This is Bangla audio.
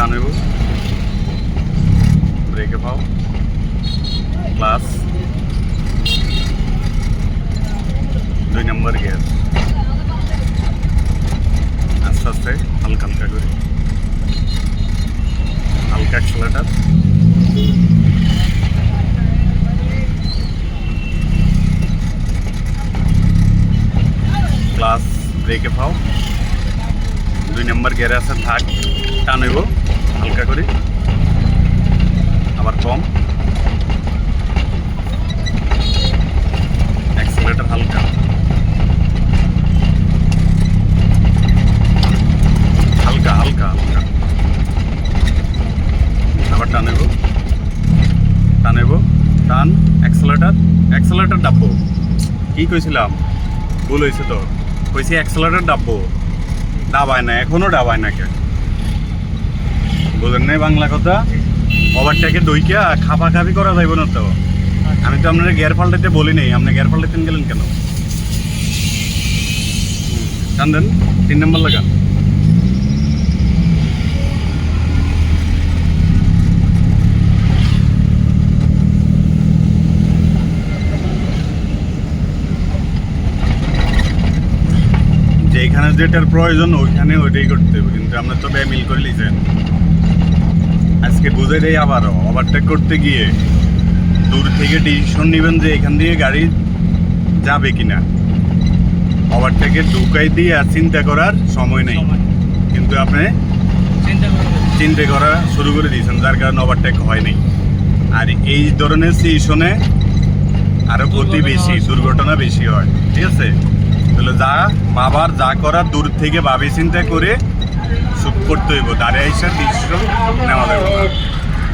টান হইব, ব্রেকে পাও, ক্লাস 2 নম্বর গিয়ার, আস্তে আস্তে হালকা হালকা করে, হালকা অ্যাক্সেলেটর, ক্লাস ব্রেকে পাও, 2 নম্বর গিয়ারে আছে থাক, টান হইব হালকা করে, আবার কম, অ্যাক্সেলেটর হালকা, হালকা হালকা হালকা, আবার টান হইব, টান হইব, টান, অ্যাক্সেলেটর, অ্যাক্সেলেটর ডাববো, কি কইছিলাম ভুল হয়েছে তো, কইছি অ্যাক্সেলেটর ডাববো, ডাবায় না, এখনো ডাবায় না কে, বুঝেন নাই বাংলা কথা, ওভারটেকে দইকা খাপা খাপি করা যাইব না তো, আমি তো আপনারা গিয়ার পাল্টাইতে বলি নাই, আপনি গিয়ার পাল্টাইতে গেলেন কেন? টান দেন, 3 নম্বর লাগান, যেখানে যেটার প্রয়োজন ওইখানে ওইটাই করতে হবে, কিন্তু আপনার তো মিল করে লিখেন। আজকে বুঝে দেয় আবারও ওভারটেক করতে গিয়ে দূর থেকে ডিসিশন নেবেন যে এখান দিয়ে গাড়ি যাবে কিনা, ওভারটেকে ঢুকাই দিয়ে আর চিন্তা করার সময় নেই, কিন্তু আপনি চিন্তা করা শুরু করে দিয়েছেন, যার কারণে ওভারটেক হয়নি। আর এই ধরনের সিচুয়েশনে আরও গতি বেশি, দুর্ঘটনা বেশি হয়, ঠিক আছে? তাহলে যা ভাবার যা করার দূর থেকে ভাবি চিন্তা করে শুট করতে হইব, দাঁড়িয়ে আইসার ডিসিশন নেওয়া যাবে না।